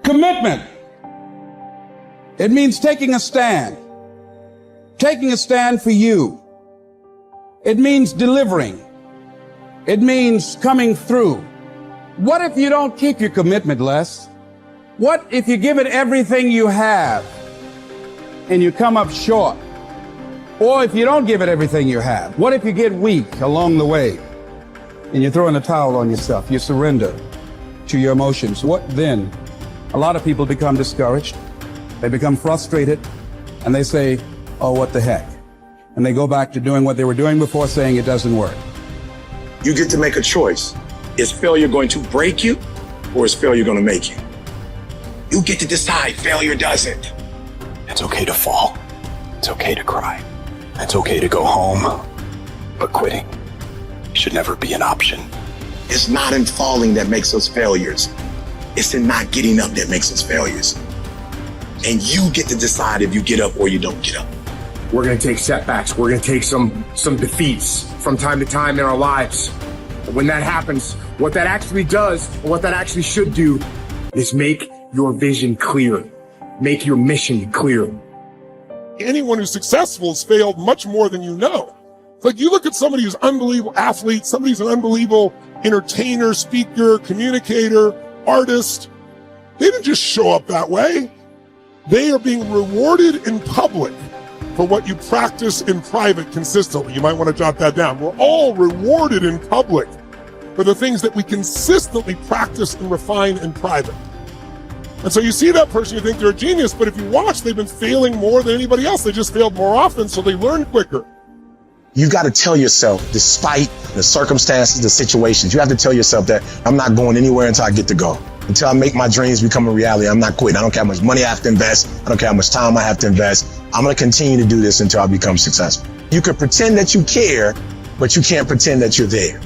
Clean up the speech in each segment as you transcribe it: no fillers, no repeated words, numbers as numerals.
Commitment. It means taking a stand. Taking a stand for you. It means delivering. It means coming through. What if you don't keep your commitment, Les? What if you give it everything you have and you come up short? Or if you don't give it everything you have, what if you get weak along the way and you throw in the towel on yourself? You surrender to your emotions. What then? A lot of people become discouraged. They become frustrated and they say, oh, what the heck? And they go back to doing what they were doing before, saying it doesn't work. You get to make a choice. Is failure going to break you or is failure going to make you? You get to decide. Failure doesn't. It's okay to fall. It's okay to cry. It's okay to go home. But quitting should never be an option. It's not in falling that makes us failures. It's in not getting up that makes us failures. And you get to decide if you get up or you don't get up. We're going to take setbacks. We're going to take some defeats from time to time in our lives. When that happens, what that actually does, or what that actually should do, is make your vision clear. Make your mission clear. Anyone who's successful has failed much more than you know. Like, you look at somebody who's an unbelievable athlete, somebody who's an unbelievable entertainer, speaker, communicator, artist. They didn't just show up that way. They are being rewarded in public for what you practice in private consistently. You might want to jot that down. We're all rewarded in public for the things that we consistently practice and refine in private. And so you see that person, you think they're a genius, but if you watch, they've been failing more than anybody else. They just failed more often, so they learn quicker. You got to tell yourself, despite the circumstances, the situations, you have to tell yourself that I'm not going anywhere until I get to go. Until I make my dreams become a reality, I'm not quitting. I don't care how much money I have to invest. I don't care how much time I have to invest. I'm going to continue to do this until I become successful. You can pretend that you care, but you can't pretend that you're there.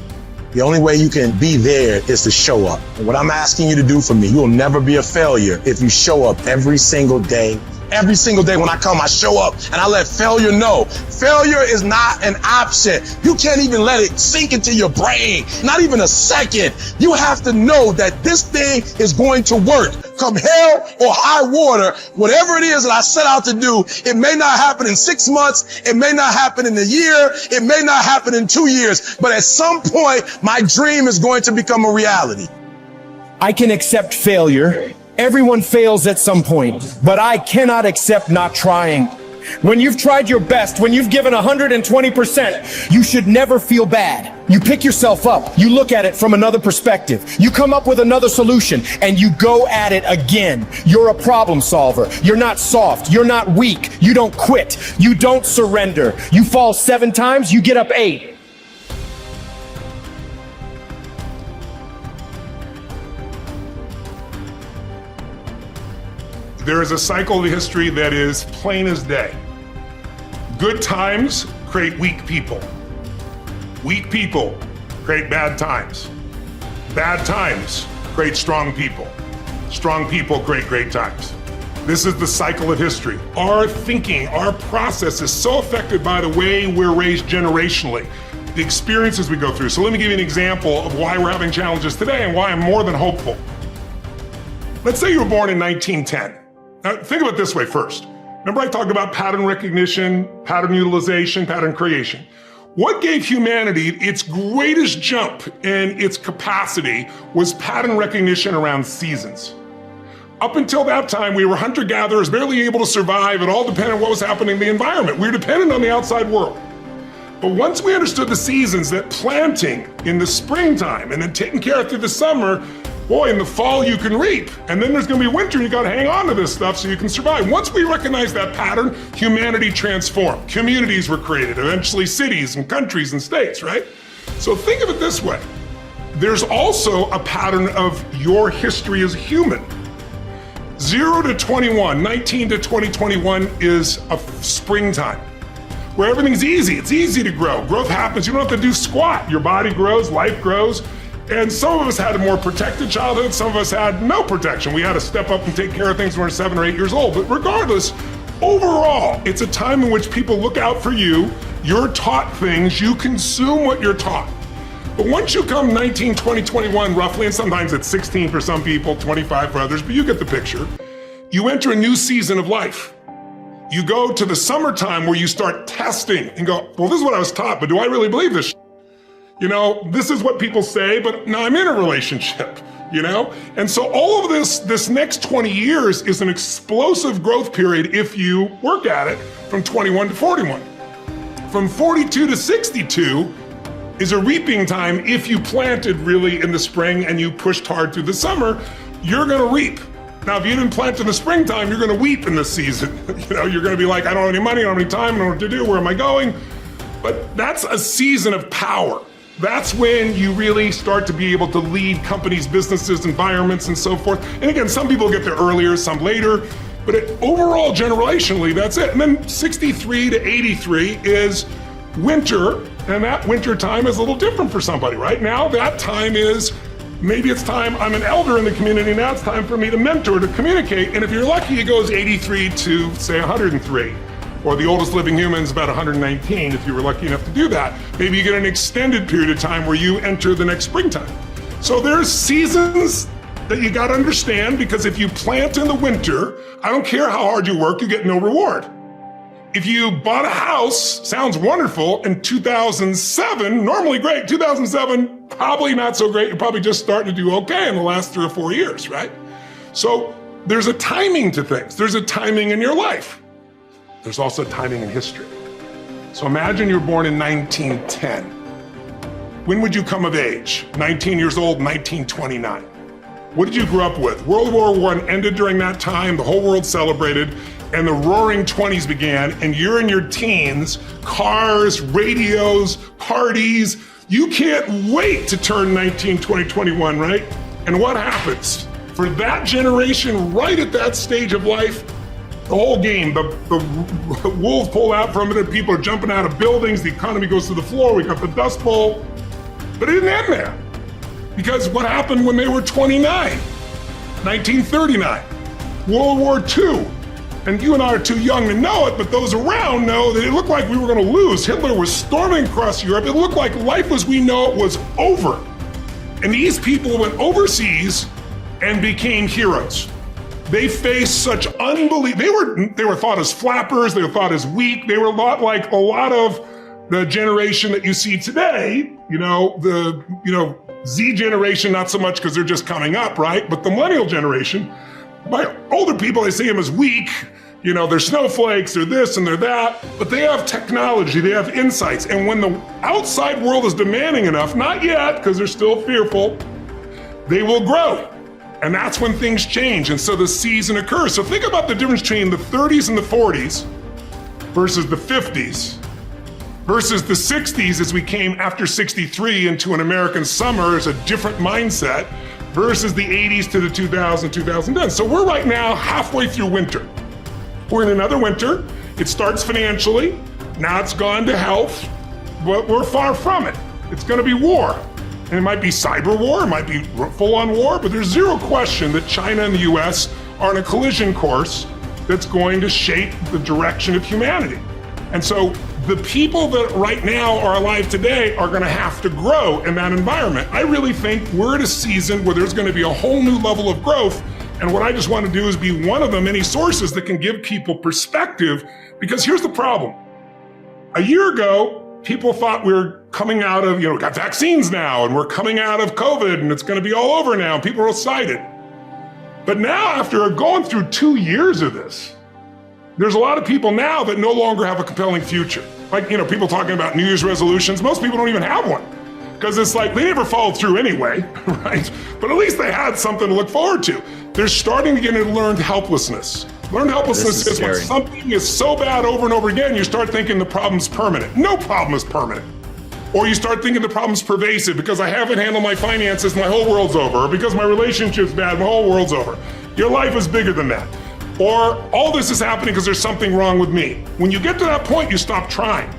The only way you can be there is to show up. And what I'm asking you to do for me, you will never be a failure if you show up every single day. Every single day when I come, I show up and I let failure know. Failure is not an option. You can't even let it sink into your brain, not even a second. You have to know that this thing is going to work. Come hell or high water, whatever it is that I set out to do, it may not happen in 6 months, it may not happen in a year, it may not happen in 2 years, but at some point, my dream is going to become a reality. I can accept failure. Everyone fails at some point, but I cannot accept not trying. When you've tried your best, when you've given 120%, you should never feel bad. You pick yourself up, you look at it from another perspective, you come up with another solution, and you go at it again. You're a problem solver. You're not soft. You're not weak. You don't quit. You don't surrender. You fall 7 times, you get up 8. There is a cycle of history that is plain as day. Good times create weak people. Weak people create bad times. Bad times create strong people. Strong people create great times. This is the cycle of history. Our thinking, our process is so affected by the way we're raised generationally, the experiences we go through. So let me give you an example of why we're having challenges today and why I'm more than hopeful. Let's say you were born in 1910. Now, think of it this way first. Remember I talked about pattern recognition, pattern utilization, pattern creation. What gave humanity its greatest jump in its capacity was pattern recognition around seasons. Up until that time, we were hunter-gatherers, barely able to survive. It all depended on what was happening in the environment. We were dependent on the outside world. But once we understood the seasons, that planting in the springtime and then taking care of through the summer, boy, in the fall you can reap. And then there's gonna be winter, you gotta hang on to this stuff so you can survive. Once we recognized that pattern, humanity transformed. Communities were created, eventually cities and countries and states, right? So think of it this way. There's also a pattern of your history as a human. 0 to 21, 19 to 2021 is a springtime where everything's easy. It's easy to grow. Growth happens, you don't have to do squat. Your body grows, life grows. And some of us had a more protected childhood, some of us had no protection. We had to step up and take care of things when we were 7 or 8 years old. But regardless, overall, it's a time in which people look out for you, you're taught things, you consume what you're taught. But once you come 19, 20, 21 roughly, and sometimes it's 16 for some people, 25 for others, but you get the picture, you enter a new season of life. You go to the summertime where you start testing and go, well, this is what I was taught, but do I really believe this? You know, this is what people say, but now I'm in a relationship, you know? And so all of this next 20 years is an explosive growth period if you work at it from 21 to 41. From 42 to 62 is a reaping time. If you planted really in the spring and you pushed hard through the summer, you're gonna reap. Now, if you didn't plant in the springtime, you're gonna weep in this season. You know, you're gonna be like, I don't have any money, I don't have any time, I don't know what to do, where am I going? But that's a season of power. That's when you really start to be able to lead companies, businesses, environments, and so forth. And again, some people get there earlier, some later, but overall, generationally, that's it. And then 63 to 83 is winter, and that winter time is a little different for somebody. Right now, that time is, maybe it's time, I'm an elder in the community, now it's time for me to mentor, to communicate. And if you're lucky, it goes 83 to, say, 103. Or the oldest living human is about 119, if you were lucky enough to do that. Maybe you get an extended period of time where you enter the next springtime. So there's seasons that you gotta understand, because if you plant in the winter, I don't care how hard you work, you get no reward. If you bought a house, sounds wonderful, in 2007, normally great, 2007, probably not so great, you're probably just starting to do okay in the last 3 or 4 years, right? So there's a timing to things. There's a timing in your life. There's also timing in history. So imagine you're born in 1910. When would you come of age? 19 years old, 1929. What did you grow up with? World War I ended during that time, the whole world celebrated, and the roaring 20s began, and you're in your teens, cars, radios, parties. You can't wait to turn 19, 20, 21, right? And what happens? For that generation, right at that stage of life, the whole game, the wolves pull out from it, and people are jumping out of buildings, the economy goes to the floor, we got the Dust Bowl. But it didn't end there. Because what happened when they were 29? 1939, World War II. And you and I are too young to know it, but those around know that it looked like we were gonna lose. Hitler was storming across Europe. It looked like life as we know it was over. And these people went overseas and became heroes. They faced such unbelievable, they were thought as flappers, they were thought as weak, they were a lot like a lot of the generation that you see today, the Z generation, not so much because they're just coming up, right? But the millennial generation, by older people, I see them as weak, they're snowflakes, they're this and they're that, but they have technology, they have insights. And when the outside world is demanding enough, not yet, because they're still fearful, they will grow. And that's when things change. And so the season occurs. So think about the difference between the 30s and the 40s versus the 50s versus the 60s as we came after 63 into an American summer as a different mindset versus the 80s to the 2000s, 2010. So we're right now halfway through winter. We're in another winter. It starts financially. Now it's gone to health, but we're far from it. It's going to be war. And it might be cyber war, it might be full-on war, but there's zero question that China and the US are on a collision course that's going to shape the direction of humanity. And so the people that right now are alive today are gonna have to grow in that environment. I really think we're at a season where there's gonna be a whole new level of growth. And what I just want to do is be one of the many sources that can give people perspective, because here's the problem. A year ago, people thought we were coming out of, we got vaccines now, and we're coming out of COVID, and it's going to be all over now, and people are excited. But now, after going through 2 years of this, there's a lot of people now that no longer have a compelling future. Like, people talking about New Year's resolutions, most people don't even have one. Because it's like, they never followed through anyway, right? But at least they had something to look forward to. They're starting to get into learned helplessness. Learned helplessness is when something is so bad over and over again, you start thinking the problem's permanent. No problem is permanent. Or you start thinking the problem's pervasive because I haven't handled my finances, my whole world's over. Or because my relationship's bad, my whole world's over. Your life is bigger than that. Or all this is happening because there's something wrong with me. When you get to that point, you stop trying.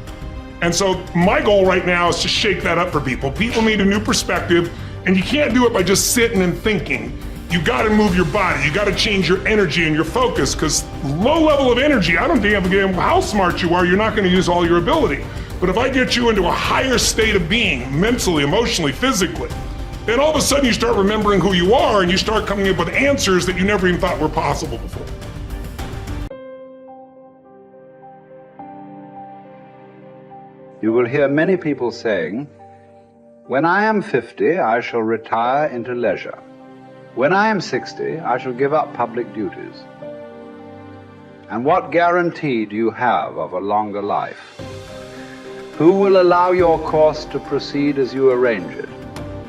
And so my goal right now is to shake that up for people. People need a new perspective, and you can't do it by just sitting and thinking. You gotta move your body, you gotta change your energy and your focus, because low level of energy, I don't damn how smart you are, you're not gonna use all your ability. But if I get you into a higher state of being, mentally, emotionally, physically, then all of a sudden you start remembering who you are and you start coming up with answers that you never even thought were possible before. You will hear many people saying, "When I am 50, I shall retire into leisure. When I am 60, I shall give up public duties." And what guarantee do you have of a longer life? Who will allow your course to proceed as you arrange it?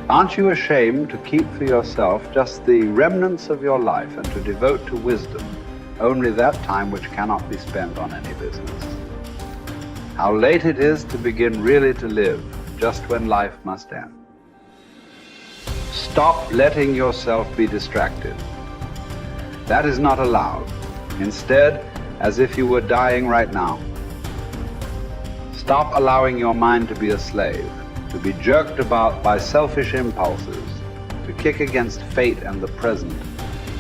Aren't you ashamed to keep for yourself just the remnants of your life and to devote to wisdom only that time which cannot be spent on any business? How late it is to begin really to live, just when life must end. Stop letting yourself be distracted. That is not allowed. Instead, as if you were dying right now. Stop allowing your mind to be a slave, to be jerked about by selfish impulses, to kick against fate and the present,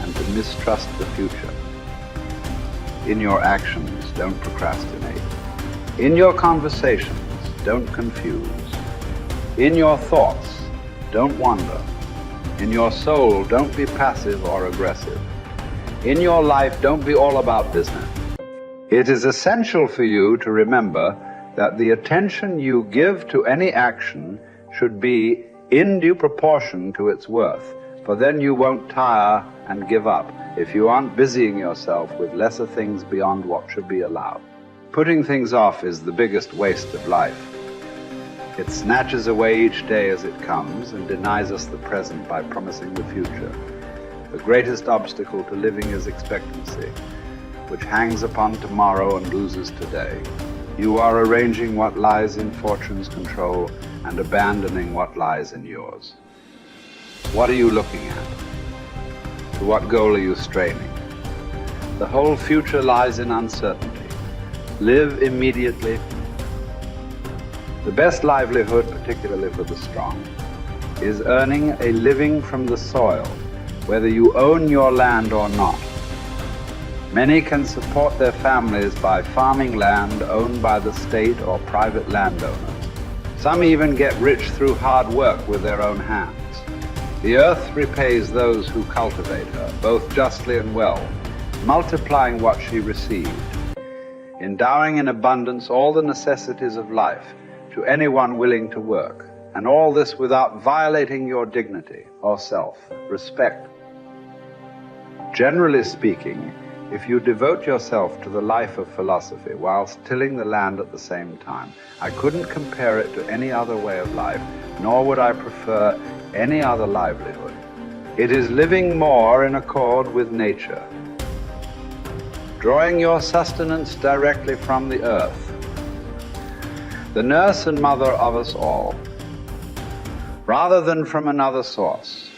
and to mistrust the future. In your actions, don't procrastinate. In your conversations, don't confuse. In your thoughts, don't wander. In your soul, don't be passive or aggressive. In your life, don't be all about business. It is essential for you to remember that the attention you give to any action should be in due proportion to its worth, for then you won't tire and give up if you aren't busying yourself with lesser things beyond what should be allowed. Putting things off is the biggest waste of life. It snatches away each day as it comes and denies us the present by promising the future. The greatest obstacle to living is expectancy, which hangs upon tomorrow and loses today. You are arranging what lies in fortune's control and abandoning what lies in yours. What are you looking at? To what goal are you straining? The whole future lies in uncertainty. Live immediately. The best livelihood, particularly for the strong, is earning a living from the soil, whether you own your land or not. Many can support their families by farming land owned by the state or private landowners. Some even get rich through hard work with their own hands. The earth repays those who cultivate her, both justly and well, multiplying what she received, endowing in abundance all the necessities of life to anyone willing to work, and all this without violating your dignity or self-respect. Generally speaking, if you devote yourself to the life of philosophy whilst tilling the land at the same time, I couldn't compare it to any other way of life, nor would I prefer any other livelihood. It is living more in accord with nature, drawing your sustenance directly from the earth, the nurse and mother of us all, rather than from another source.